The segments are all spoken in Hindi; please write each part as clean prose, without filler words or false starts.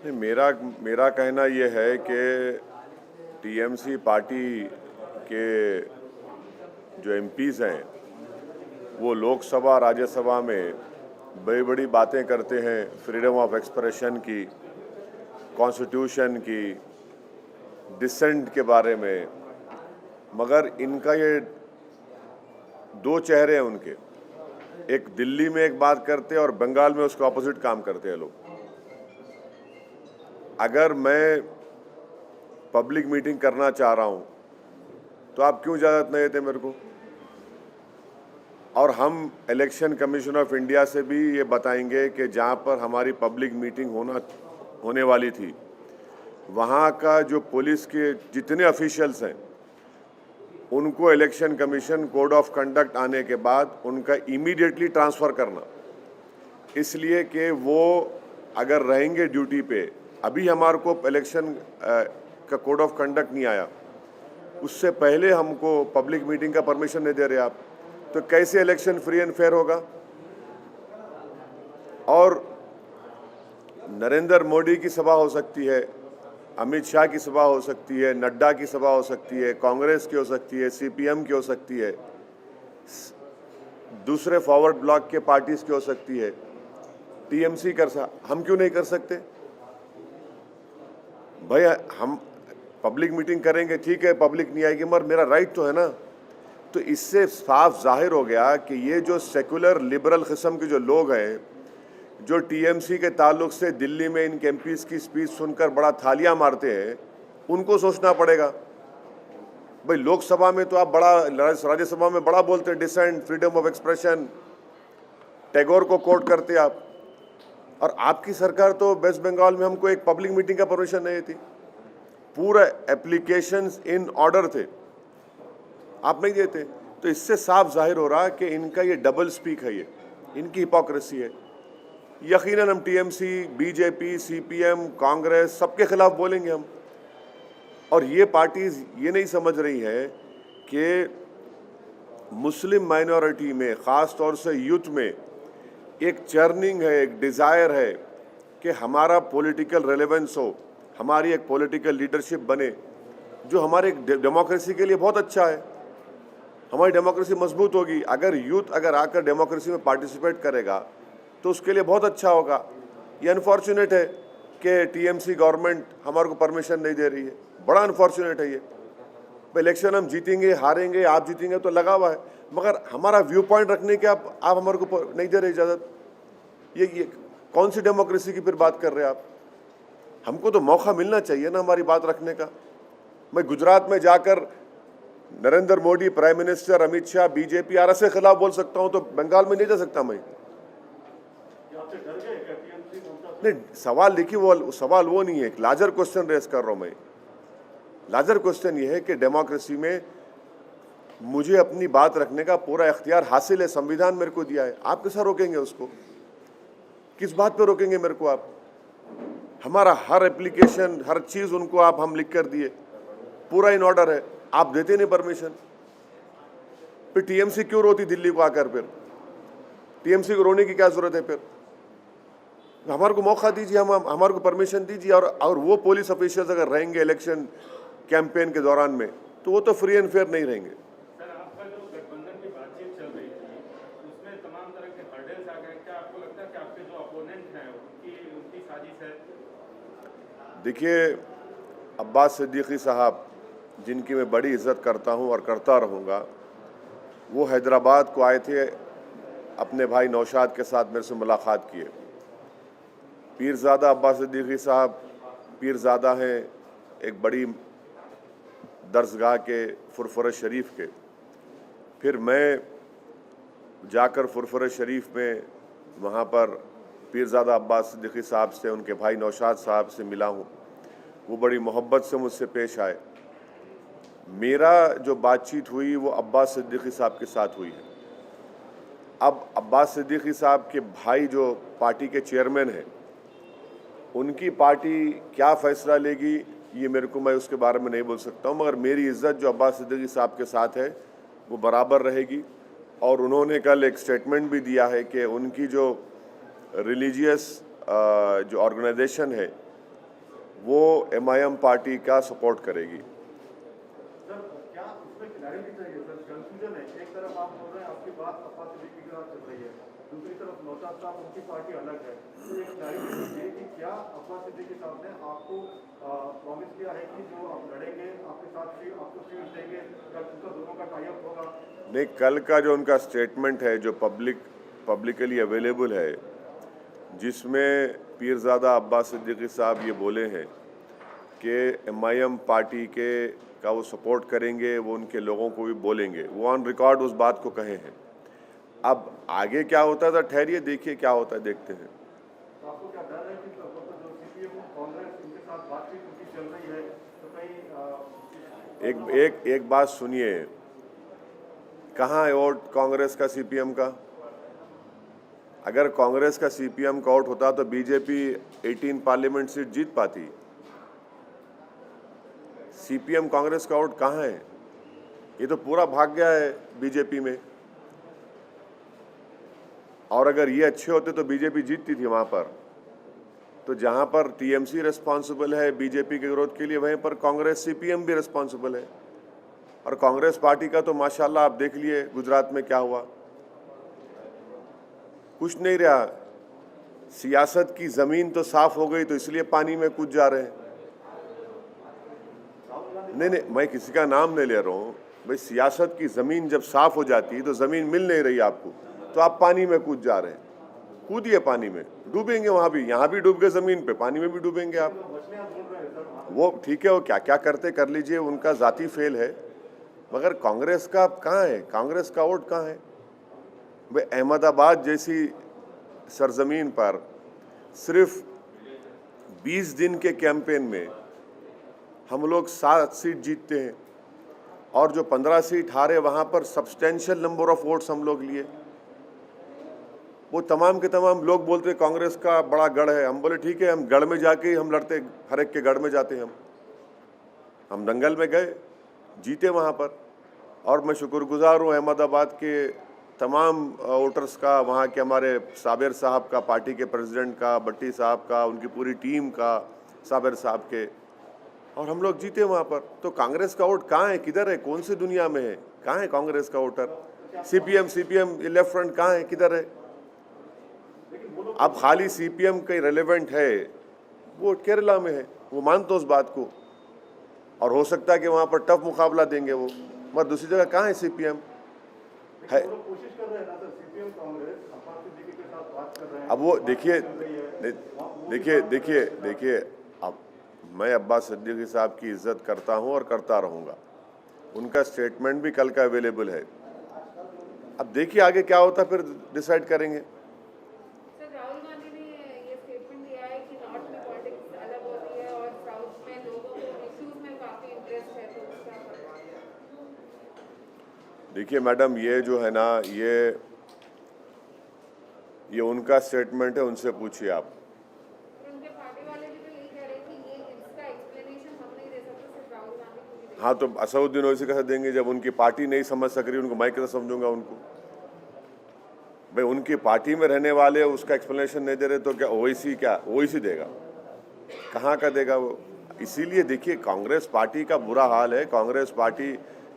नहीं, मेरा कहना ये है कि टीएमसी पार्टी के जो एमपीज़ हैं वो लोकसभा राज्यसभा में बड़ी बड़ी बातें करते हैं फ्रीडम ऑफ एक्सप्रेशन की, कॉन्स्टिट्यूशन की, डिसेंट के बारे में, मगर इनका ये दो चेहरे हैं उनके। एक दिल्ली में एक बात करते हैं और बंगाल में उसके ऑपोजिट काम करते हैं लोग। अगर मैं पब्लिक मीटिंग करना चाह रहा हूं तो आप क्यों इजाज़त नहीं देते मेरे को? और हम इलेक्शन कमीशन ऑफ इंडिया से भी ये बताएंगे कि जहां पर हमारी पब्लिक मीटिंग होने वाली थी वहां का जो पुलिस के जितने ऑफिशियल्स हैं उनको election commission code of conduct आने के बाद उनका इमीडिएटली ट्रांसफ़र करना, इसलिए कि वो अगर रहेंगे ड्यूटी पे। अभी हमारे को इलेक्शन का कोड ऑफ कंडक्ट नहीं आया, उससे पहले हमको पब्लिक मीटिंग का परमिशन नहीं दे रहे आप, तो कैसे इलेक्शन फ्री एंड फेयर होगा? और नरेंद्र मोदी की सभा हो सकती है, अमित शाह की सभा हो सकती है, नड्डा की सभा हो सकती है, कांग्रेस की हो सकती है, सीपीएम की हो सकती है, दूसरे फॉरवर्ड ब्लॉक के पार्टीज की हो सकती है, टीएमसी हम क्यों नहीं कर सकते भाई? हम पब्लिक मीटिंग करेंगे, ठीक है, पब्लिक नहीं आएगी, मगर मेरा राइट तो है ना। तो इससे साफ जाहिर हो गया कि ये जो सेकुलर लिबरल किस्म के जो लोग हैं जो टीएमसी के ताल्लुक से दिल्ली में इन एमपीज़ की स्पीच सुनकर बड़ा थालियां मारते हैं, उनको सोचना पड़ेगा। भाई लोकसभा में तो आप बड़ा, राज्यसभा में बड़ा बोलते हैं dissent, freedom of expression, Tagore को कोट करते आप, और आपकी सरकार तो वेस्ट बंगाल में हमको एक पब्लिक मीटिंग का परमिशन नहीं थी, पूरा एप्लीकेशंस इन ऑर्डर थे, आप नहीं देते। तो इससे साफ जाहिर हो रहा है कि इनका ये डबल स्पीक है, ये इनकी हिपोक्रेसी है। यकीनन हम टीएमसी, बीजेपी, सीपीएम, कांग्रेस सबके खिलाफ बोलेंगे हम। और ये पार्टीज ये नहीं समझ रही है कि मुस्लिम माइनॉरिटी में, ख़ास तौर से यूथ में एक चर्निंग है, एक डिज़ायर है कि हमारा पॉलिटिकल रेलेवेंस हो, हमारी एक पॉलिटिकल लीडरशिप बने, जो हमारे डेमोक्रेसी के लिए बहुत अच्छा है। हमारी डेमोक्रेसी मजबूत होगी अगर यूथ अगर आकर डेमोक्रेसी में पार्टिसिपेट करेगा, तो उसके लिए बहुत अच्छा होगा। ये अनफॉर्चुनेट है कि टीएमसी गवर्नमेंट हमारे को परमिशन नहीं दे रही है, बड़ा अनफॉर्चुनेट है ये। इलेक्शन हम जीतेंगे, हारेंगे, आप जीतेंगे तो लगा हुआ है, मगर हमारा व्यू पॉइंट रखने के आप हमारे को नहीं दे रहे इजाज़त। ये कौन सी डेमोक्रेसी की फिर बात कर रहे हैं आप? हमको तो मौका मिलना चाहिए ना हमारी बात रखने का। मैं गुजरात में जाकर Narendra Modi, prime minister, Amit Shah, BJP आर के खिलाफ बोल सकता हूँ, तो बंगाल में नहीं जा सकता मैं? नहीं, सवाल देखिए, वो सवाल वो नहीं है, एक लार्जर क्वेश्चन रेस कर रहा हूँ मैं। लार्जर क्वेश्चन ये है कि डेमोक्रेसी में मुझे अपनी बात रखने का पूरा इख्तियार हासिल है, संविधान मेरे को दिया है। आप कैसा रोकेंगे उसको? किस बात पे रोकेंगे मेरे को आप? हमारा हर एप्लीकेशन, हर चीज़ उनको हम लिख कर दिए, पूरा इन ऑर्डर है, आप देते नहीं परमिशन। फिर टीएमसी क्यों रोती दिल्ली को आकर? फिर टीएमसी को रोने की क्या जरूरत है? फिर हमारे को मौका दीजिए, हमारे को परमिशन दीजिए। और वो पुलिस ऑफिशियल्स अगर रहेंगे इलेक्शन कैंपेन के दौरान में, तो वो तो फ्री एंड फेयर नहीं रहेंगे। सर, आपका जो गठबंधन की बातचीत चल रही थी, उसमें तमाम तरह के हर्डल्स आ गए। क्या आपको लगता है कि आपके जो अपोनेंट हैं उनकी साजिश है? देखिए, अब्बास सिद्दीकी साहब, जिनकी मैं बड़ी इज्जत करता हूं और करता रहूँगा, वो हैदराबाद को आए थे, अपने भाई नौशाद के साथ मेरे से मुलाकात किए। पीरज़ादा अब्बास सिद्दीकी साहब पीरज़ादा हैं एक बड़ी दरसगाह के, फुरफुर शरीफ के। फिर मैं जाकर फुरफुर शरीफ में वहाँ पर पीरज़ादा अब्बास सिद्दीकी साहब से, उनके भाई नौशाद साहब से मिला हूँ। वो बड़ी मोहब्बत से मुझसे पेश आए। मेरा जो बातचीत हुई वो अब्बास सिद्दीकी साहब के साथ हुई है। अब अब्बास सिद्दीकी साहब के भाई जो पार्टी के चेयरमैन हैं, उनकी पार्टी क्या फ़ैसला लेगी ये मैं उसके बारे में नहीं बोल सकता हूँ, मगर मेरी इज़्ज़त जो अब्बास सिद्दीकी साहब के साथ है वो बराबर रहेगी। और उन्होंने कल एक स्टेटमेंट भी दिया है कि उनकी जो रिलीजियस जो ऑर्गेनाइजेशन है वो MIM पार्टी का सपोर्ट करेगी। सर क्या उसमें क्लैरिटी चाहिए सर? कंफ्यूजन है। एक तरफ आप बोल रहे हैं आपकी बात अब्बास सिद्दीकी के साथ चल रही है, दूसरी तरफ नौशाद साहब उनकी पार्टी अलग है, तो एक क्लैरिटी चाहिए कि क्या अब्बास सिद्दीकी साहब ने आपको प्रॉमिस किया है कि जो आप लड़ेंगे आपके साथ आपको सीट देंगे, कल उनका दोनों का टाई अप होगा? नहीं, कल का जो उनका स्टेटमेंट है जो पब्लिकली अवेलेबल है, जिसमें पीरज़ादा अब्बास सिद्दीकी साहब ये बोले हैं कि MIM पार्टी का वो सपोर्ट करेंगे, वो उनके लोगों को भी बोलेंगे, वो ऑन रिकॉर्ड उस बात को कहे हैं। अब आगे क्या होता है तो ठहरिए, देखिए क्या होता है, देखते हैं। तो आपको क्या डर है कि जो CPM कांग्रेस इनके साथ बातचीत उनकी चल रही है तो कहीं एक बात सुनिए, कहाँ है वोट कांग्रेस का CPM का? अगर कांग्रेस का CPM का वोट होता तो बीजेपी 18 पार्लियामेंट सीट जीत पाती। CPM कांग्रेस का वोट कहाँ है? ये तो पूरा भाग गया है बीजेपी में। और अगर ये अच्छे होते तो बीजेपी जीतती थी वहाँ पर। तो जहाँ पर TMC रिस्पॉन्सिबल है बीजेपी के विरोध के लिए, वहीं पर कांग्रेस CPM भी रिस्पॉन्सिबल है। और कांग्रेस पार्टी का तो माशाल्लाह आप देख लिए गुजरात में क्या हुआ, कुछ नहीं रहा। सियासत की ज़मीन तो साफ हो गई तो इसलिए पानी में कूद जा रहे हैं। नहीं, मैं किसी का नाम नहीं ले रहा हूँ भाई। सियासत की ज़मीन जब साफ हो जाती है तो ज़मीन मिल नहीं रही आपको, तो आप पानी में कूद जा रहे हैं। कूदिए पानी में, डूबेंगे वहाँ भी, यहाँ भी डूब गए ज़मीन पे, पानी में भी डूबेंगे आप। वो ठीक है, वो क्या क्या करते कर लीजिए, उनका ज़ाती फेल है। मगर कांग्रेस का कहाँ है? कांग्रेस का वोट कहाँ है भाई? अहमदाबाद जैसी सरजमीन पर सिर्फ 20 दिन के कैंपेन में हम लोग 7 सीट जीतते हैं, और जो 15 सीट हारे वहाँ पर सब्सटेंशियल नंबर ऑफ वोट्स हम लोग लिए। वो तमाम के तमाम लोग बोलते कांग्रेस का बड़ा गढ़ है। हम बोले ठीक है, हम गढ़ में जाके हम लड़ते, हर एक के गढ़ में जाते हम दंगल में गए, जीते वहाँ पर। और मैं शुक्रगुजार हूँ अहमदाबाद के तमाम वोटर्स का, वहाँ के हमारे साबिर साहब का, पार्टी के प्रेसिडेंट का, भट्टी साहब का, उनकी पूरी टीम का, साबिर साहब के, और हम लोग जीते वहाँ पर। तो कांग्रेस का वोट कहाँ है? किधर है? कौन सी दुनिया में है? कहाँ है कांग्रेस का वोटर? CPM लेफ्ट फ्रंट कहाँ है? किधर है? अब खाली CPM कहीं रेलेवेंट है, वो केरला में है, वो मानते उस बात को, और हो सकता है कि वहाँ पर टफ मुकाबला देंगे वो, मगर दूसरी जगह कहाँ है CPM है? कोशिश कर रहे हैं ना सर, CPM कांग्रेस अब्बास सिद्दीकी के साथ बात कर रहे हैं। अब वो देखिए, अब मैं अब्बास सिद्दीकी साहब की इज्जत करता हूँ और करता रहूँगा। उनका स्टेटमेंट भी कल का अवेलेबल है। अब देखिए आगे क्या होता, फिर डिसाइड करेंगे। सर, राहुल गांधी ने ये स्टेटमेंट दिया है कि नॉर्थ में पॉलिटिक्स अलग होती है और साउथ में लोगों को इश्यूज में काफी इंटरेस्ट है, तो उसका देखिए मैडम, ये जो है ना, ये उनका स्टेटमेंट है, उनसे पूछिए आप। उनके पार्टी वाले भी तो यही कह रहे हैं कि ये इसका एक्सप्लेनेशन हम नहीं दे सकते, सिर्फ राहुल गांधी को भी दे। हाँ, तो असदुद्दीन ओवैसी कैसे देंगे जब उनकी पार्टी नहीं समझ सक रही? उनको मैं कैसे समझूंगा उनको? भाई उनकी पार्टी में रहने वाले उसका एक्सप्लेनेशन नहीं दे रहे तो क्या ओवैसी देगा? कहाँ का देगा वो? इसीलिए देखिए, कांग्रेस पार्टी का बुरा हाल है। कांग्रेस पार्टी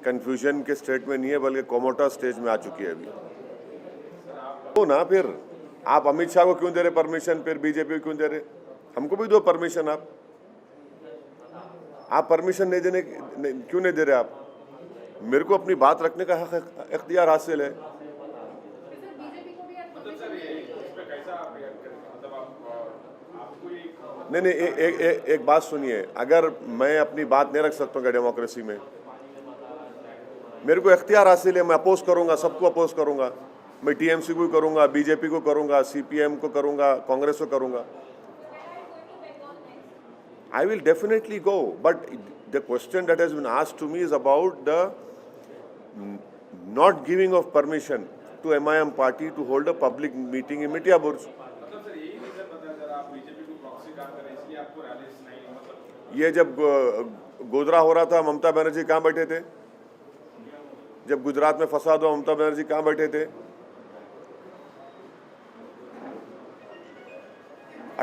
कन्फ्यूजन के स्टेट में नहीं है, बल्कि कोमोटा स्टेज में आ चुकी है अभी। तो ना फिर आप अमित शाह को क्यों दे रहे परमिशन, फिर बीजेपी को क्यों दे रहे? हमको भी दो परमिशन। आप परमिशन नहीं देने क्यों नहीं दे रहे? आप, मेरे को अपनी बात रखने का हक, इख्तियार हासिल है। बीजेपी को भी मतलब सर ये इस पे कैसा आप रिएक्ट करेंगे? मतलब आपको नहीं, एक बात सुनिए, अगर मैं अपनी बात नहीं रख सकता हूँ डेमोक्रेसी में, मेरे को इख्तियार हासिल है, मैं अपोज करूंगा, सबको अपोज करूंगा। मैं TMC को करूंगा, BJP को करूंगा, CPM को करूंगा, कांग्रेस को करूंगा। I will definitely go, but the question that has been asked to me is about the not giving of permission to MIM party to hold a public meeting in Mitia Burj. मतलब सर यही रीजन बताया जरा, आप बीजेपी को प्रॉक्सी काम कर रहे हैं इसलिए आपको रैलीज नहीं, मतलब ये जब गोधरा हो रहा था, ममता बनर्जी कहाँ बैठे थे? जब गुजरात में फसाद हुआ, ममता बनर्जी कहाँ बैठे थे?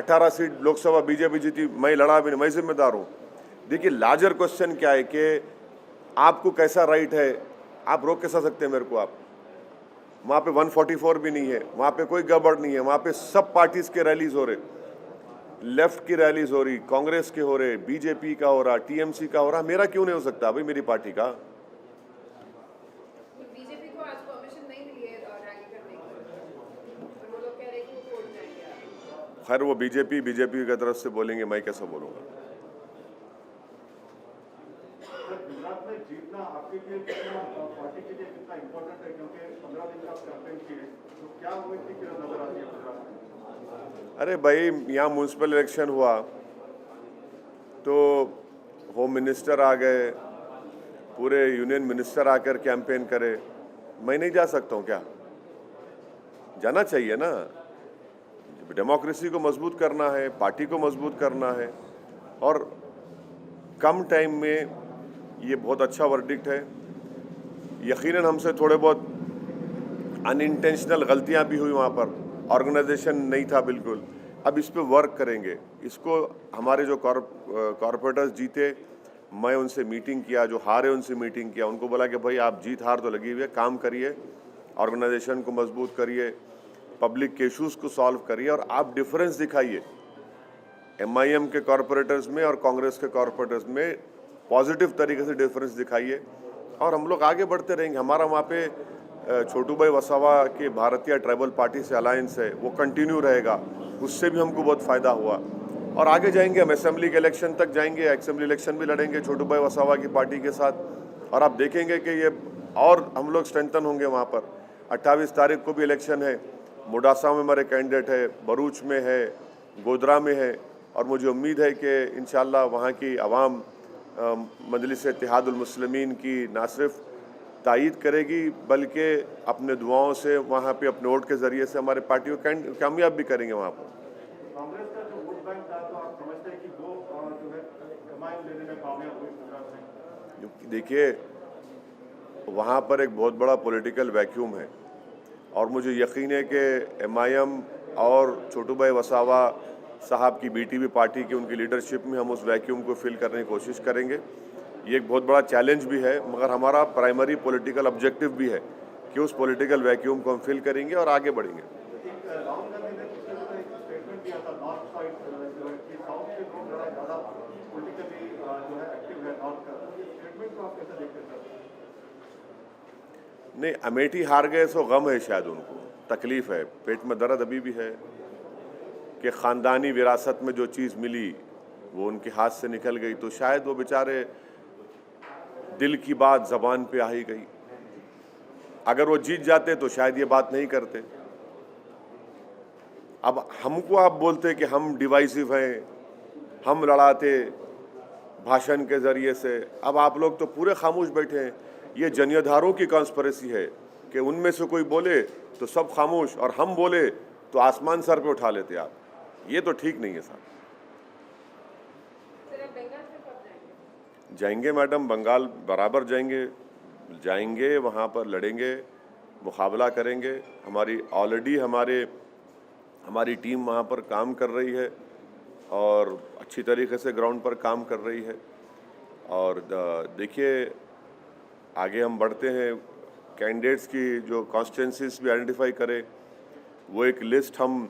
18 सीट लोकसभा बीजेपी जीती, मैं लड़ा भी नहीं, मैं जिम्मेदार हूँ। देखिए लार्जर क्वेश्चन क्या है कि आपको कैसा राइट है, आप रोक कैसा सकते हैं मेरे को? आप वहाँ पे 144 भी नहीं है, वहाँ पे कोई गड़बड़ नहीं है, वहाँ पे सब पार्टीज के रैलीज हो रहे, लेफ्ट की रैलीज हो रही, कांग्रेस के हो रहे, बीजेपी का हो रहा, टीएमसी का हो रहा, मेरा क्यों नहीं हो सकता भाई, मेरी पार्टी का? बीजेपी को आज परमिशन नहीं मिली है रैली करने की, और वो लोग कह रहे हैं कि वो कोर्ट जाएंगे। खैर वो बीजेपी की तरफ से बोलेंगे, मैं कैसे बोलूँगा? गुजरात में जीतना आपके लिए कितना पार्टी के लिए कितना इम्पोर्टेंट है, क्योंकि 15 दिन का कैंपेन किए, तो क्या वो इतनी नजर आती है गुजरात में? अरे भाई यहाँ म्यूनसिपल इलेक्शन हुआ तो होम मिनिस्टर आ गए, पूरे यूनियन मिनिस्टर आकर कैंपेन करे, मैं नहीं जा सकता हूँ क्या? जाना चाहिए ना। डेमोक्रेसी को मजबूत करना है, पार्टी को मजबूत करना है, और कम टाइम में ये बहुत अच्छा वर्डिक्ट है। यकीनन हमसे थोड़े बहुत अनइंटेंशनल गलतियां भी हुई, वहाँ पर ऑर्गेनाइजेशन नहीं था बिल्कुल। अब इस पे वर्क करेंगे। इसको हमारे जो कॉरपोरेटर्स जीते, मैं उनसे मीटिंग किया, जो हारे उनसे मीटिंग किया, उनको बोला कि भाई आप जीत हार तो लगी हुई है, काम करिए, ऑर्गेनाइजेशन को मजबूत करिए, पब्लिक के इश्यूज़ को सॉल्व करिए, और आप डिफरेंस दिखाइए MIM के कॉरपोरेटर्स में और कांग्रेस के कॉरपोरेटर्स में, पॉजिटिव तरीके से डिफरेंस दिखाइए, और हम लोग आगे बढ़ते रहेंगे। हमारा वहाँ पे छोटू भाई वसावा के भारतीय ट्राइबल पार्टी से अलायंस है, वो कंटिन्यू रहेगा, उससे भी हमको बहुत फ़ायदा हुआ, और आगे जाएंगे हम असेंबली के इलेक्शन तक जाएंगे, असेंबली इलेक्शन भी लड़ेंगे छोटू भाई वसावा की पार्टी के साथ, और आप देखेंगे कि ये और हम लोग स्ट्रेंथन होंगे वहाँ पर। 28 तारीख को भी इलेक्शन है, मोडासा में हमारे कैंडिडेट है, भरूच में है, गोधरा में है, और मुझे उम्मीद है कि इंशाल्लाह वहाँ की आवाम मजलिस इत्तेहादुल मुस्लिमीन की ना सिर्फ तायीद करेगी, बल्कि अपने दुआओं से वहाँ पे अपने वोट के ज़रिए से हमारे पार्टी को कामयाब भी करेंगे वहाँ पर। कांग्रेस का जो वोट बैंक था, तो आप समझते हैं कि वो जो है कमाई लेने में कामयाब हुई गुजरात में? देखिए वहाँ पर एक बहुत बड़ा पॉलिटिकल वैक्यूम है, और मुझे यकीन है कि MIM और छोटू भाई वसावा साहब की BTV पार्टी की उनकी लीडरशिप में हम उस वैक्यूम को फिल करने की कोशिश करेंगे। ये एक बहुत बड़ा चैलेंज भी है, मगर हमारा प्राइमरी पॉलिटिकल ऑब्जेक्टिव भी है कि उस पॉलिटिकल वैक्यूम को हम फिल करेंगे और आगे बढ़ेंगे। राहुल गांधी ने पिछले दिनों एक स्टेटमेंट दिया था, नॉर्थ साइड जो है कि साउथ के लोग ज़्यादा पॉलिटिकली जो है एक्टिव है नॉर्थ का, स्टेटमेंट को आप कैसे देखते हैं सर? नहीं, अमेठी हार गए सो गम है शायद उनको, तकलीफ़ है, पेट में दर्द अभी भी है कि ख़ानदानी विरासत में जो चीज़ मिली वो उनके हाथ से निकल गई, तो शायद वो बेचारे दिल की बात ज़बान पे आ ही गई। अगर वो जीत जाते तो शायद ये बात नहीं करते। अब हमको आप बोलते कि हम डिवाइसिव हैं, हम लड़ाते भाषण के ज़रिए से, अब आप लोग तो पूरे खामोश बैठे हैं। ये जनियाधारों की कॉन्स्पिरेसी है कि उनमें से कोई बोले तो सब खामोश, और हम बोले तो आसमान सर पे उठा लेते आप। ये तो ठीक नहीं है साहब। जाएंगे मैडम, बंगाल बराबर जाएंगे, वहाँ पर लड़ेंगे, मुकाबला करेंगे। हमारी टीम वहाँ पर काम कर रही है और अच्छी तरीके से ग्राउंड पर काम कर रही है। और देखिए आगे हम बढ़ते हैं, कैंडिडेट्स की जो कॉन्स्टिट्यूंसीज भी आइडेंटिफाई करें, वो एक लिस्ट हम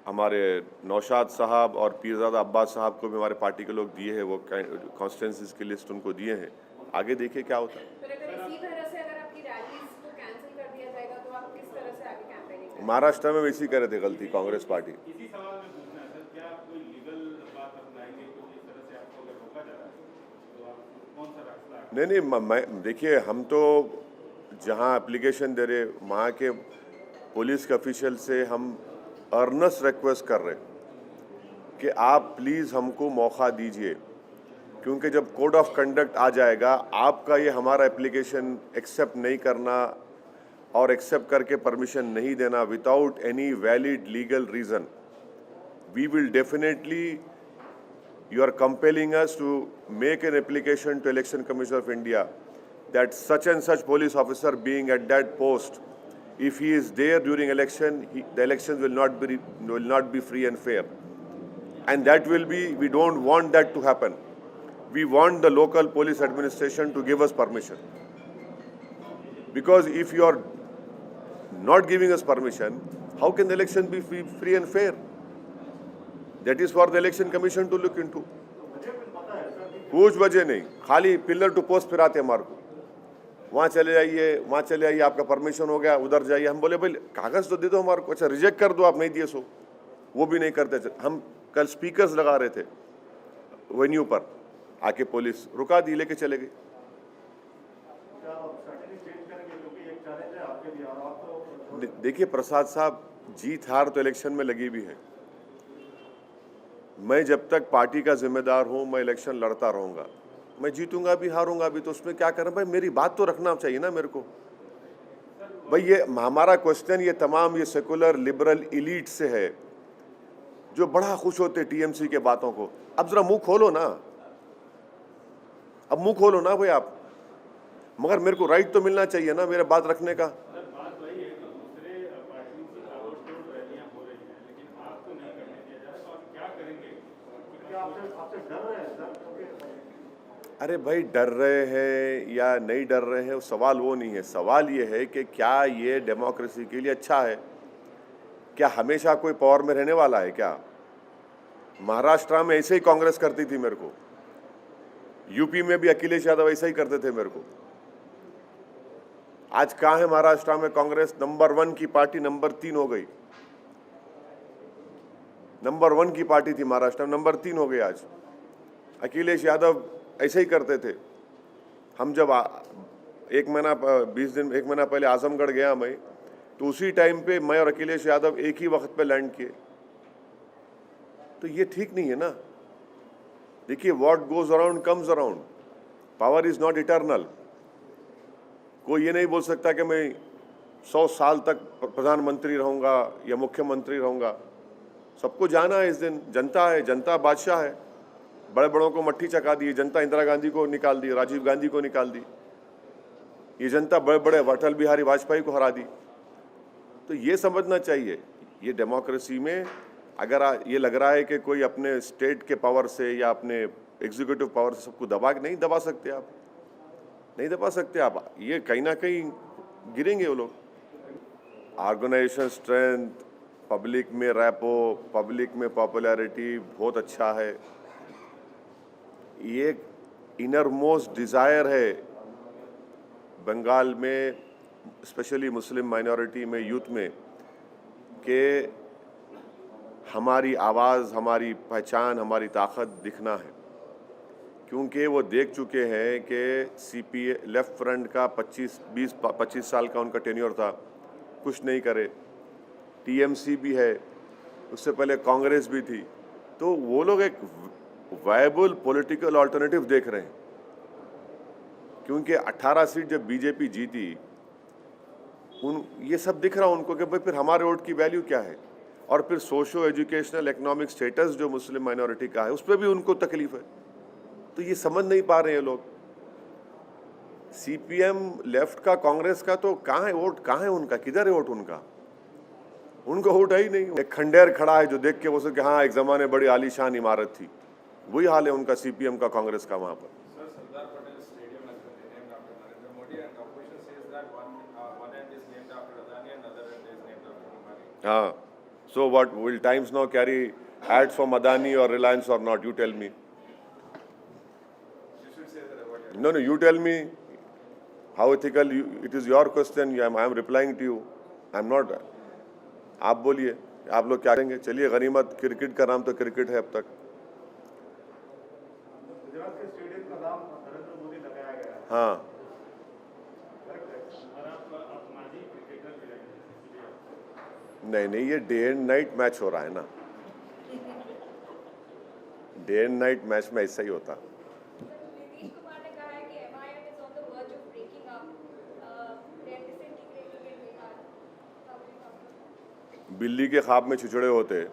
हमारे नौशाद साहब और पीरज़ादा अब्बास साहब को भी हमारे पार्टी के लोग दिए हैं, वो कॉन्स्टिट्यूंसीज की लिस्ट उनको दिए हैं। आगे देखिए क्या होता है। महाराष्ट्र में इसी करे थे गलती कांग्रेस पार्टी। इसी सवाल में पूछना है सर, क्या आप कोई लीगल बात अपनाएंगे, क्योंकि इस तरह से आपको अगर रोका जा रहा है तो आप कौन सा रास्ता? नहीं, देखिए हम तो जहां एप्लीकेशन दे रहे वहाँ के पुलिस के ऑफिशियल से हम अर्नेस्ट रिक्वेस्ट कर रहे कि आप प्लीज़ हमको मौका दीजिए, क्योंकि जब कोड ऑफ कंडक्ट आ जाएगा, आपका ये हमारा एप्लीकेशन एक्सेप्ट नहीं करना और एक्सेप्ट करके परमिशन नहीं देना without any valid legal reason, we will definitely, you are compelling us to make an application to Election Commission of India that such and such police officer being at that post If he is there during election, the elections will not be free and fair, and that will be. We don't want that to happen. We want the local police administration to give us permission, because if you are not giving us permission, how can the election be free and fair? That is for the election commission to look into. कुछ वजह नहीं, खाली पिलर टू पोस्ट फिराते हमारे को, वहाँ चले जाइए, आपका परमिशन हो गया, उधर जाइए। हम बोले भाई कागज़ तो दे दो हमारे को। अच्छा रिजेक्ट कर दो, आप नहीं दिए सो, वो भी नहीं करते। हम कल स्पीकर्स लगा रहे थे वेन्यू पर, आके पुलिस रुका दी, लेके चले गए। देखिए प्रसाद साहब, जीत हार तो इलेक्शन में लगी भी है। मैं जब तक पार्टी का जिम्मेदार हूं, मैं इलेक्शन लड़ता रहूंगा। मैं जीतूंगा भी हारूंगा भी, तो उसमें क्या करें भाई, मेरी बात तो रखना चाहिए ना मेरे को। भाई ये हमारा क्वेश्चन ये तमाम ये सेकुलर लिबरल इलीट से है, जो बड़ा खुश होते टीएमसी के बातों को। अब जरा मुंह खोलो ना, अब मुंह खोलो ना भाई आप। मगर मेरे को राइट तो मिलना चाहिए ना मेरे बात रखने का। अरे भाई डर रहे हैं या नहीं डर रहे हैं, सवाल वो नहीं है। सवाल ये है कि क्या ये डेमोक्रेसी के लिए अच्छा है? क्या हमेशा कोई पावर में रहने वाला है क्या? महाराष्ट्र में ऐसे ही कांग्रेस करती थी मेरे को, यूपी में भी अखिलेश यादव ऐसा ही करते थे मेरे को। आज कहाँ है महाराष्ट्र में कांग्रेस? नंबर 1 की पार्टी नंबर 3 हो गई। नंबर 1 की पार्टी थी महाराष्ट्र में, नंबर 3 हो गई आज। अखिलेश यादव ऐसे ही करते थे। हम जब 1 महीना पहले आजमगढ़ गया मैं, तो उसी टाइम पे मैं और अखिलेश यादव एक ही वक्त पे लैंड किए। तो ये ठीक नहीं है ना। देखिए, what goes around comes around. Power is not eternal. कोई ये नहीं बोल सकता कि मैं 100 साल तक प्रधानमंत्री रहूंगा या मुख्यमंत्री रहूंगा। सबको जाना है इस दिन। जनता है, जनता बादशाह है। बड़े बड़ों को मट्ठी चका दी जनता, इंदिरा गांधी को निकाल दी, राजीव गांधी को निकाल दी। ये जनता बड़े बड़े अटल बिहारी वाजपेयी को हरा दी। तो ये समझना चाहिए, ये डेमोक्रेसी में अगर ये लग रहा है कि कोई अपने स्टेट के पावर से या अपने एग्जीक्यूटिव पावर से सबको नहीं दबा सकते आप, नहीं दबा सकते आप। ये कहीं ना कहीं गिरेंगे वो लोग। ऑर्गेनाइजेशन स्ट्रेंथ, पब्लिक में रैपो, पब्लिक में पॉपुलैरिटी बहुत अच्छा है। ये एक इनर मोस्ट डिज़ायर है बंगाल में, स्पेशली मुस्लिम माइनॉरिटी में, यूथ में, कि हमारी आवाज़, हमारी पहचान, हमारी ताकत दिखना है। क्योंकि वो देख चुके हैं कि सीपीए लेफ्ट फ्रंट का 25 साल का उनका टेन्योर था, कुछ नहीं करे। टीएमसी भी है, उससे पहले कांग्रेस भी थी। तो वो लोग एक वायबल पॉलिटिकल अल्टरनेटिव देख रहे हैं। क्योंकि 18 सीट जब बीजेपी जीती, ये सब दिख रहा उनको कि भाई फिर हमारे वोट की वैल्यू क्या है। और फिर सोशो एजुकेशनल इकोनॉमिक स्टेटस जो मुस्लिम माइनॉरिटी का है, उस पर भी उनको तकलीफ है। तो ये समझ नहीं पा रहे हैं लोग। सीपीएम लेफ्ट का, कांग्रेस का तो कहाँ है वोट, कहाँ है उनका, किधर है वोट उनका? उनका वोट है ही नहीं। एक खंडेर खड़ा है जो देख के वो सोचे हाँ एक जमाने बड़ी आलीशान इमारत थी। वही हाल है उनका, सीपीएम का, कांग्रेस का वहाँ पर। हाँ, so what, will Times now carry ads from Adani or Reliance or not? You tell me. No, you tell me how ethical it is your question. I am replying to you. I am not. आप बोलिए, आप लोग क्या करेंगे? चलिए, गनीमत क्रिकेट का नाम तो क्रिकेट है अब तक। गुजरात के स्टेडियम का नाम नरेंद्र मोदी लगाया गया है। हाँ, नहीं, ये डे एंड नाइट मैच हो रहा है ना। डे एंड नाइट मैच में ऐसा ही होता। नीतीश कुमार ने कहा है कि MIM is on the verge of breaking up. They are disintegrating in Bihar. बिल्ली के ख्वाब में छिछड़े होते।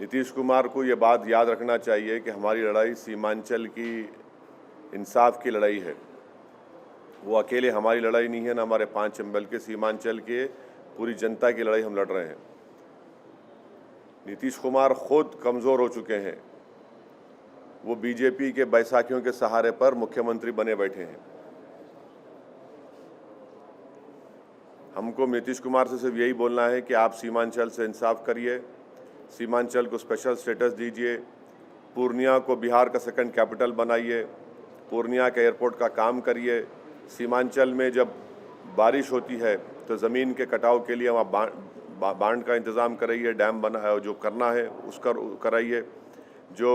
नीतीश कुमार को ये बात याद रखना चाहिए कि हमारी लड़ाई सीमांचल की इंसाफ की लड़ाई है। वो अकेले हमारी लड़ाई नहीं है, ना हमारे 5 बल्कि सीमांचल के पूरी जनता की लड़ाई हम लड़ रहे हैं। नीतीश कुमार खुद कमज़ोर हो चुके हैं, वो बीजेपी के बैसाखियों के सहारे पर मुख्यमंत्री बने बैठे हैं। हमको नीतीश कुमार से सिर्फ यही बोलना है कि आप सीमांचल से इंसाफ करिए, सीमांचल को स्पेशल स्टेटस दीजिए, पूर्णिया को बिहार का सेकंड कैपिटल बनाइए, पूर्णिया के एयरपोर्ट का काम करिए। सीमांचल में जब बारिश होती है तो ज़मीन के कटाव के लिए वहाँ बांध का इंतज़ाम कराइए, डैम बना जो करना है उसका कराइए। जो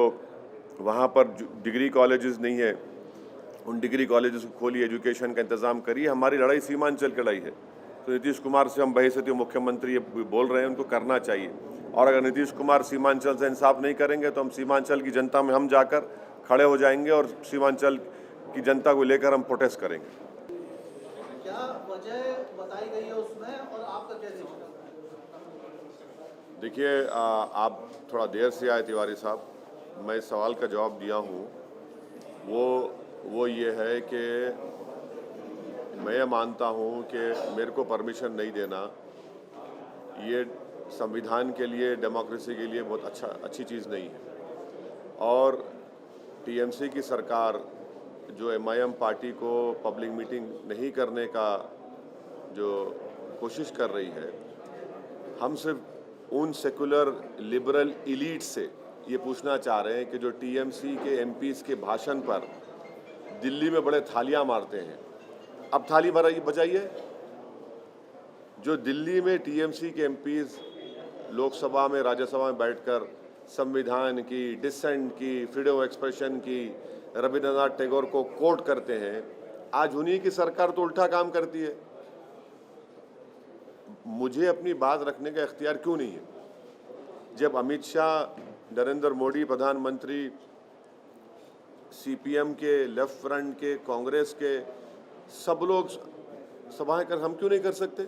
वहाँ पर डिग्री कॉलेजेस नहीं है उन डिग्री कॉलेजेस को खोलिए, एजुकेशन का इंतज़ाम करिए। हमारी लड़ाई सीमांचल की लड़ाई है। तो नीतीश कुमार से हम बहैसियत मुख्यमंत्री बोल रहे हैं, उनको करना चाहिए। और अगर नीतीश कुमार सीमांचल से इंसाफ नहीं करेंगे तो हम सीमांचल की जनता में हम जाकर खड़े हो जाएंगे और सीमांचल की जनता को लेकर हम प्रोटेस्ट करेंगे। क्या वजह बताई गई है उसमें और आपका क्या देखना? देखिए, आप थोड़ा देर से आए तिवारी साहब। मैं इस सवाल का जवाब दिया हूँ, वो ये है कि मैं ये मानता हूँ कि मेरे को परमिशन नहीं देना ये संविधान के लिए, डेमोक्रेसी के लिए बहुत अच्छी चीज़ नहीं है। और टीएमसी की सरकार जो एमआईएम पार्टी को पब्लिक मीटिंग नहीं करने का जो कोशिश कर रही है, हम सिर्फ उन सेकुलर लिबरल इलीट से ये पूछना चाह रहे हैं कि जो टीएमसी के एमपीज़ के भाषण पर दिल्ली में बड़े थालियां मारते हैं, अब थाली बजाइए। जो दिल्ली में टीएमसी के एमपीज़ लोकसभा में, राज्यसभा में बैठकर संविधान की, डिसेंट की, फ्रीडम ऑफ एक्सप्रेशन की, रविंद्रनाथ टैगोर को कोट करते हैं, आज उन्हीं की सरकार तो उल्टा काम करती है। मुझे अपनी बात रखने का इख्तियार क्यों नहीं है? जब अमित शाह, नरेंद्र मोदी प्रधानमंत्री, सीपीएम के, लेफ्ट फ्रंट के, कांग्रेस के सब लोग सभाएं कर, हम क्यों नहीं कर सकते?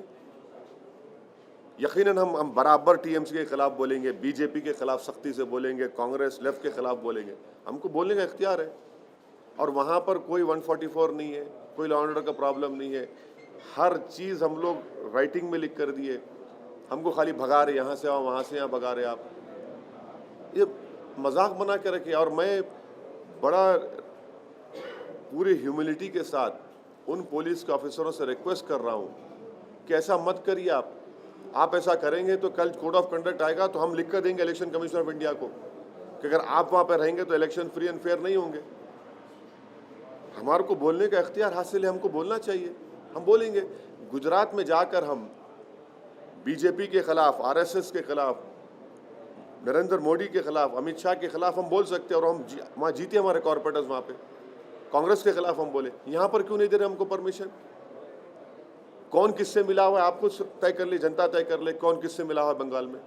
यकीनन हम बराबर टीएमसी के खिलाफ बोलेंगे, बीजेपी के खिलाफ सख्ती से बोलेंगे, कांग्रेस लेफ्ट के खिलाफ बोलेंगे। हमको बोलने का इख्तियार है। और वहाँ पर कोई 144 नहीं है, कोई लॉ एंड ऑर्डर का प्रॉब्लम नहीं है। हर चीज़ हम लोग राइटिंग में लिख कर दिए। हमको खाली भगा रहे, यहाँ से आओ, वहाँ से यहाँ भगा रहे आप। ये मजाक बना के रखे। और मैं बड़ा पूरी ह्यूमिलिटी के साथ उन पुलिस के ऑफिसरों से रिक्वेस्ट कर रहा हूँ कि ऐसा मत करिए आप ऐसा करेंगे तो कल कोड ऑफ कंडक्ट आएगा तो हम लिख कर देंगे इलेक्शन कमीशन ऑफ इंडिया को कि अगर आप वहाँ पर रहेंगे तो इलेक्शन फ्री एंड फेयर नहीं होंगे। हमारे को बोलने का इख्तियार हासिल है, हमको बोलना चाहिए, हम बोलेंगे। गुजरात में जाकर हम बीजेपी के खिलाफ, आरएसएस के खिलाफ, नरेंद्र मोदी के खिलाफ, अमित शाह के खिलाफ हम बोल सकते हैं और हम वहाँ जीते हमारे कॉर्पोरेटर्स वहाँ पे। कांग्रेस के खिलाफ हम बोले, यहाँ पर क्यों नहीं दे रहे हमको परमिशन? कौन किससे मिला हुआ है आपको तय कर ले, जनता तय कर ले कौन किससे मिला हुआ है बंगाल में।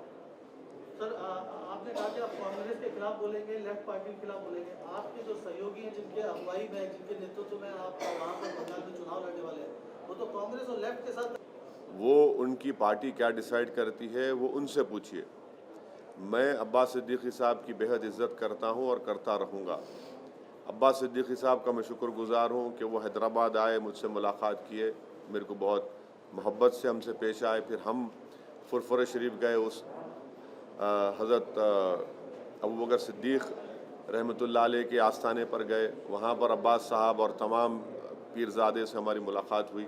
सर, आपने कहा कि आप कांग्रेस के खिलाफ बोलेंगे, लेफ्ट पार्टी के खिलाफ बोलेंगे। आपके जो सहयोगी हैं, जिनके अगुवाई में, जिनके नेतृत्व में आप वहाँ पर बंगाल में चुनाव लड़ने वाले हैं, वो तो कांग्रेस और लेफ्ट के साथ। वो उनकी पार्टी क्या डिसाइड करती है वो उनसे पूछिए। मैं अब्बास सिद्दीकी साहब की बेहद इज्जत करता हूँ और करता रहूँगा। अब्बास सिद्दीकी साहब का मैं शुक्रगुजार हूँ कि वो हैदराबाद आए, मुझसे मुलाकात किए, मेरे को बहुत मोहब्बत से हमसे पेश आए। फिर हम फुरफुर शरीफ गए, उस हज़रत अबू बकर सिद्दीक़ रहमतुल्लाह अलैह के आस्थाने पर गए। वहाँ पर अब्बास साहब और तमाम पीरज़ादे से हमारी मुलाकात हुई।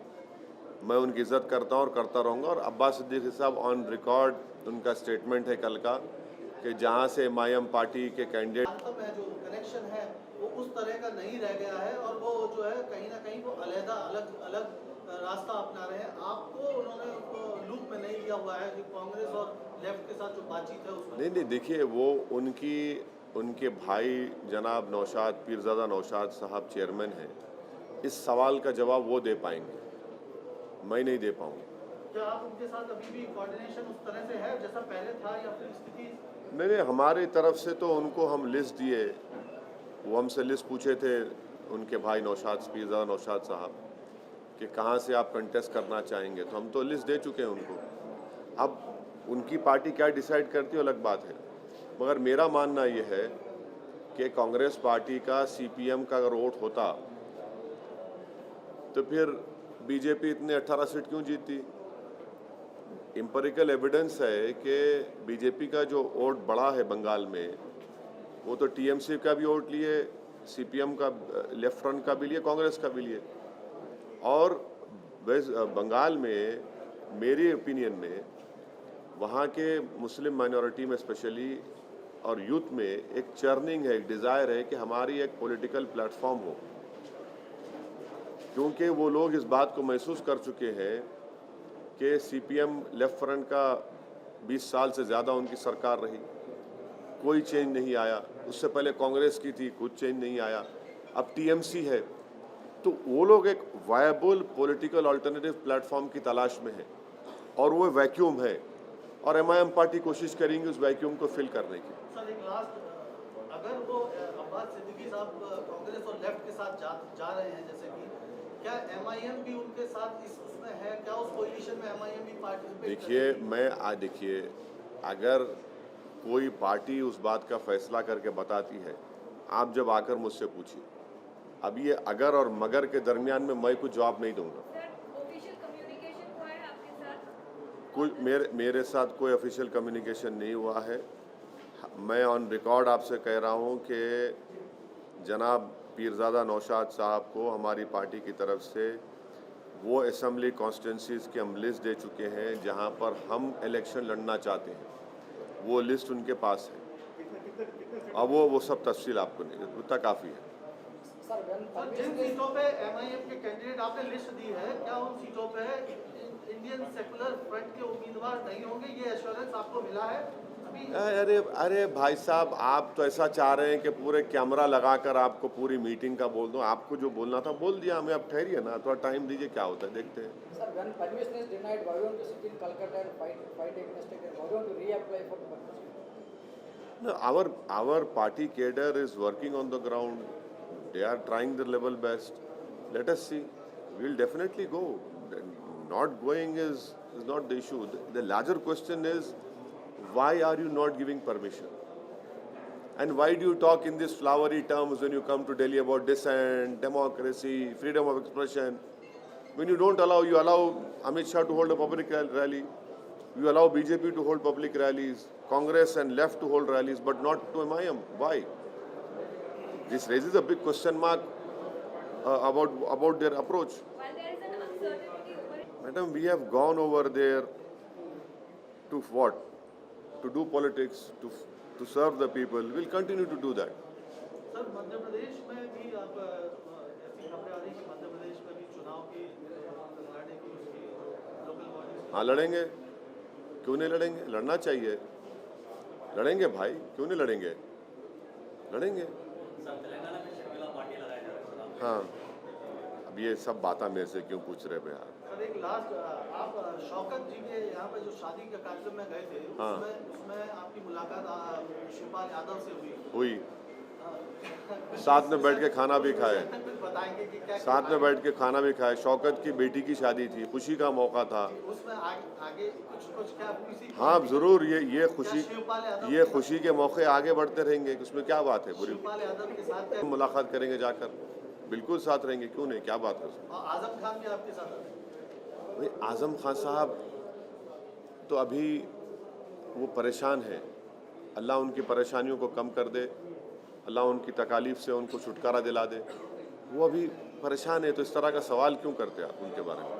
मैं उनकी इज़्ज़त करता हूँ और करता रहूँगा। और अब्बास सिद्दीकी साहब ऑन रिकॉर्ड उनका स्टेटमेंट है कल का कि जहाँ से एमआईएम पार्टी के कैंडिडेट जो कनेक्शन है वो उस तरह का नहीं रह गया है और वो जो है कहीं ना कहीं वो अलग रास्ता अपना रहे हैं। आपको उन्होंने लूप में नहीं लिया हुआ है कि कांग्रेस और लेफ्ट के साथ जो बातचीत है उसमें। नहीं, देखिए, वो उनके भाई जनाब नौशाद, पीरज़ादा नौशाद साहब चेयरमैन हैं। इस सवाल का जवाब वो दे पाएंगे, मैं नहीं दे पाऊँगा। क्या आप उनके साथ अभी भी कोऑर्डिनेशन उस तरह से है जैसा पहले था या फिर स्थिति? नहीं, हमारी तरफ से तो उनको हम लिस्ट दिए, वो हमसे लिस्ट पूछे थे उनके भाई नौशाद, पीरज़ादा नौशाद साहब, कि कहाँ से आप कंटेस्ट करना चाहेंगे, तो हम तो लिस्ट दे चुके हैं उनको। अब उनकी पार्टी क्या डिसाइड करती है अलग बात है, मगर मेरा मानना ये है कि कांग्रेस पार्टी का सीपीएम का अगर वोट होता तो फिर बीजेपी इतने 18 सीट क्यों जीती? एम्पिरिकल एविडेंस है कि बीजेपी का जो वोट बढ़ा है बंगाल में, वो तो टीएमसी का भी वोट लिए, सीपीएम का लेफ्ट फ्रंट का भी लिए, कांग्रेस का भी लिए। और बंगाल में मेरी ओपिनियन में वहाँ के मुस्लिम माइनॉरिटी में स्पेशली और यूथ में एक चर्निंग है, एक डिज़ायर है कि हमारी एक पॉलिटिकल प्लेटफॉर्म हो, क्योंकि वो लोग इस बात को महसूस कर चुके हैं कि सीपीएम लेफ्ट फ्रंट का 20 साल से ज़्यादा उनकी सरकार रही, कोई चेंज नहीं आया। उससे पहले कांग्रेस की थी, कुछ चेंज नहीं आया। अब टीएमसी है, तो वो लोग एक वायबल पॉलिटिकल अल्टरनेटिव प्लेटफॉर्म की तलाश में है और वो वैक्यूम है, और एमआईएम पार्टी कोशिश करेंगी उस वैक्यूम को फिल करने की। सर एक लास्ट, अगर वो अब्बास सिद्दीकी साहब कांग्रेस और लेफ्ट के साथ जा रहे हैं, जैसे कि क्या एमआईएम भी उनके साथ इस उसमें है? क्या उस पोजीशन में एमआईएम भी पार्टिसिपेट? देखिए, अगर कोई पार्टी उस बात का फैसला करके बताती है, आप जब आकर मुझसे पूछिए। अब ये अगर और मगर के दरमियान में मैं कुछ जवाब नहीं दूंगा। सर ऑफिशियल कम्युनिकेशन हुआ है आपके साथ? कोई मेरे साथ कोई ऑफिशियल कम्युनिकेशन नहीं हुआ है। मैं ऑन रिकॉर्ड आपसे कह रहा हूँ कि जनाब पीरज़ादा नौशाद साहब को हमारी पार्टी की तरफ से वो असेंबली कॉन्स्टिट्यूंसीज़ की हम लिस्ट दे चुके हैं जहाँ पर हम इलेक्शन लड़ना चाहते हैं, वो लिस्ट उनके पास है। अब वो सब तफसील आपको नहीं, उतना काफ़ी है। सर जिन सीटों पे एमआईएम के कैंडिडेट आपने लिस्ट दी है, क्या उन सीटों पे इंडियन सेकुलर फ्रंट के उम्मीदवार नहीं होंगे? ये एश्योरेंस आपको मिला है अभी? अरे भाई साहब, आप तो ऐसा चाह रहे हैं कि पूरे कैमरा लगाकर आपको पूरी मीटिंग का बोल दूं। आपको जो बोलना था बोल दिया हमें, अब ठहरिए ना, थोड़ा टाइम दीजिए, क्या होता है देखते हैं। Sir, when permission is denied, why don't you sit in Calcutta and fight against it? Why don't you reapply for permission? No, our party cadre is working on the ground. They are trying their level best. Let us see. We'll definitely go. Not going is not the issue. The larger question is, why are you not giving permission? And why do you talk in these flowery terms when you come to Delhi about dissent, democracy, freedom of expression? When you don't allow, you allow Amit Shah to hold a public rally. You allow BJP to hold public rallies, Congress and left to hold rallies, but not to MIM. Why? This raises a big question mark about their approach. While there is an uncertainty over it, Madam, we have gone over there to what? To do politics, to serve the people. We'll continue to do that. Sir Madhya Pradesh में भी आप ऐसी खबरें आ रही कि मध्य प्रदेश में भी चुनाव की लड़ने की उसकी लोकल बॉडी। हाँ, लड़ेंगे, क्यों नहीं लड़ेंगे? लड़ना चाहिए, लड़ेंगे भाई, क्यों नहीं लड़ेंगे? लड़ेंगे। हाँ, अब ये सब बातें मेरे से क्यों पूछ रहे भैया? सर एक लास्ट, आप शौकत जी के यहाँ पे जो शादी के कार्यक्रम में गए थे, हाँ। उसमें आपकी मुलाकात शिवपाल यादव से हुई। साथ में बैठ के खाना भी खाए, बताएंगे कि क्या साथ में बैठ के खाना भी खाए। शौकत की बेटी की शादी थी, खुशी का मौका था। उसमें आगे कुछ क्या किसी? हाँ जरूर, शिवपाल यादव ये खुशी के मौके आगे बढ़ते रहेंगे, उसमें क्या बात है? बुरी शिवपाल यादव के साथ क्या? मुलाकात करेंगे जाकर, बिल्कुल साथ रहेंगे, क्यों नहीं, क्या बात है उसमें? और आजम खान भी आपके साथ आते? भाई आजम खान साहब तो अभी वो परेशान हैं, अल्लाह उनकी परेशानियों को कम कर दे, अल्लाह उनकी तकालीफ से उनको छुटकारा दिला दे। वो अभी परेशान है, तो इस तरह का सवाल क्यों करते आप उनके बारे में?